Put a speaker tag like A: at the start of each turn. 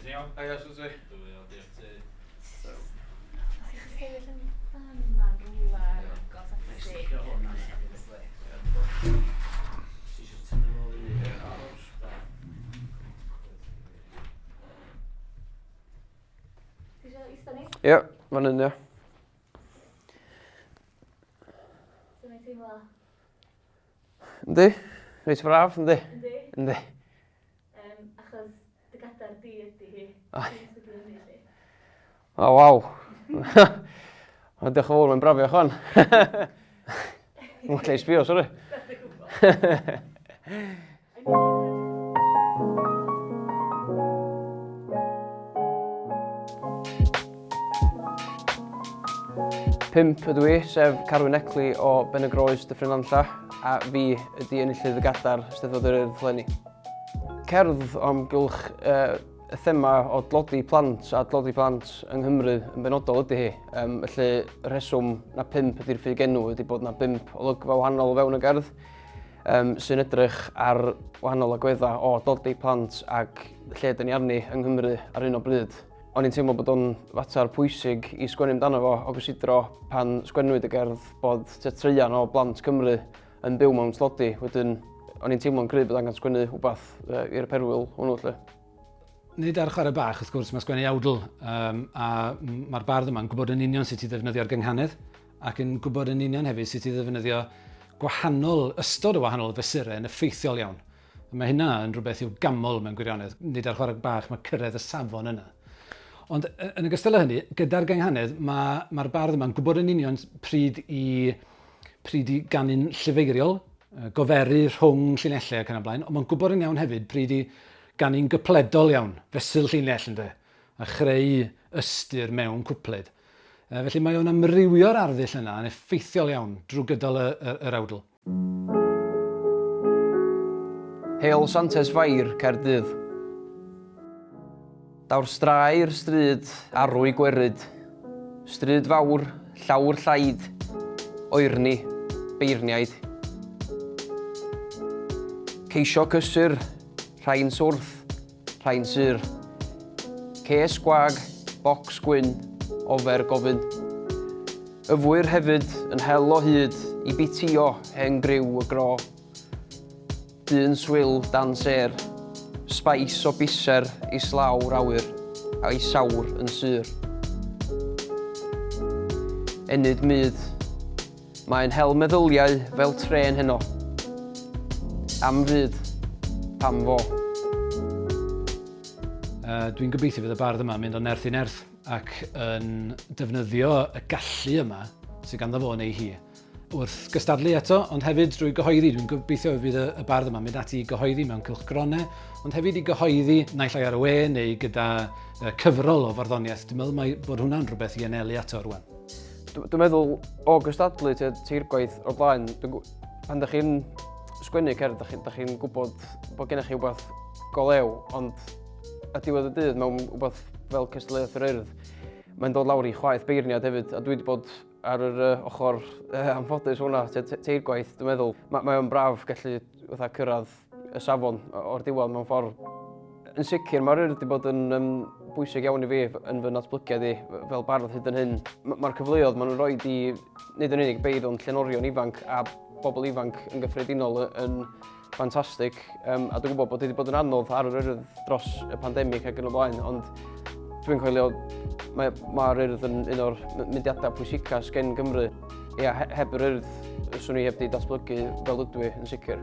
A: Ti'n iawn?
B: Ia, sŵt fi.
A: Dwi o diolch ti.
C: Os ych chi'n sefyll yn fan yma rhywle agos at y si.
A: Si eisiau tynnu fo fyny.
C: Ti eisiau eistedd ni?
B: Ia, fan hyn, ia.
C: Sut mae'n teimlo?
B: Yndi? Reit braf, yndi?
C: Yndi?
B: Yndi.
C: Achos dy Cadair di ydi hi.
B: Ai.
C: Ti'n sydd yn hi.
B: O, waw. O, diolch yn fawr, mae'n brafio chwan. Mwyn lle i sbio, sori.
C: Dwi'n gwybod.
B: Pump ydw i, sef Carwyn Ecli o Ben y Groes, Dyffryn Nantlla, a fi ydi Enillydd y Cadair, Eisteddfod yr Urdd leni. Cerdd am gylch y thema o dlodi plant a dlodi plant yng Nghymru yn benodol ydy hi. Felly, y rheswm na 5 ydy'r ffug enw ydy bod na 5 olygfa wahanol o fewn y gerdd sy'n edrych ar wahanol agweddau o dlodi plant ac lle dyn ni arni yng Nghymru ar un o bryd. O'n i'n teimlo bod o'n fatar pwysig i sgwennu amdano fo o gysidro pan sgwennwyd y gerdd bod treian o blant Cymru yn byw mewn tlodi. Wedyn, o'n i'n teimlo'n gryf bod angen sgwennu rhywbeth i'r perwyl hwnnw lle.
D: Nid ar chwarae bach, wrth gwrs, mae sgwennu awdl, a mae'r bardd yma'n gwybod yn union sut i ddefnyddio'r gynghanedd, ac yn gwybod yn union hefyd sut i ddefnyddio ystod o wahanol fesurau yn effeithiol iawn. Mae hynna yn rhywbeth i'w gamol mewn gwirionedd. Nid ar chwarae bach, mae cyrraedd y safon yna. Ond yn ogystal â hynny, gyda'r gynghanedd, mae'r bardd yma'n gwybod yn union pryd i ganu'n llyfeiriol, goferu rhwng llinellau ac yn y blaen, ond mae'n gwybod yn iawn hefyd pryd i ganu'n gypledol iawn, fesul llinell ynddo, a chreu ystyr mewn cwpled. Felly mae o'n amrywio'r arddull yna yn effeithiol iawn drwy gydol yr awdl.
B: Hel Santes Fair, Caerdydd. Dawr strae'r stryd, arwy gweryd, stryd fawr, llawr llaid, oerni, beirniaid. Ceisio cysur, rhain swrth, rhain syr. Ces gwag, bocs gwyn, ofer gofyn. Yfwyr hefyd yn hel o hyd i bitio hen griw y gro. Dyn swyl dan ser, sbais o biser i slawr awyr a i sawr yn syr. Enid myd, mae'n hel meddyliau fel tren heno. Am fyd, pam fo.
D: Dwi'n gobeithio fydd y bardd yma mynd o nerth i nerth ac yn defnyddio y gallu yma sydd ganddo fo neu hi wrth gystadlu eto, ond hefyd drwy gyhoeddi. Dwi'n gobeithio fydd y bardd yma mynd ati i gyhoeddi mewn cylchgronau, ond hefyd i gyhoeddi naill ai ar y we neu gyda cyfrol o farddoniaeth. Dwi'n meddwl bod hwnna'n rhywbeth i anelu ato rwan.
B: Dwi'n meddwl o gystadlu teirgwaith o'r blaen, pan ydych chi'n sgwennu cerdd, ydych chi'n gwybod bod gennych chi rhywbeth golew, ond a diwedd y dydd mewn rhywbeth fel cystadleuaeth yr Urdd, mae'n dod lawr i chwaith beirniad hefyd, a dwi wedi bod ar yr ochr anffodus hwnna, teirgwaith, dwi'n meddwl. Mae'n braf gallu cyrraedd y safon o'r diwedd mewn ffordd. Yn sicr, mae'r Urdd wedi bod yn bwysig iawn i fi yn fy natblygiad i fel bardd hyd yn hyn. Mae'r cyfleoedd maen nhw'n rhoi i nid yn unig beirdd ond llenorion ifanc a bobl ifanc yn gyffredinol yn ffantastig. A dwi'n gwybod bod wedi bod yn anodd ar yr Urdd dros y pandemig ac yn y blaen, ond dwi'n coelio mae'r Urdd yn un o'r myndiadau pwysicas gen Gymru. Ia, heb yr Urdd, swn i heb di datblygu fel ydw i yn sicr.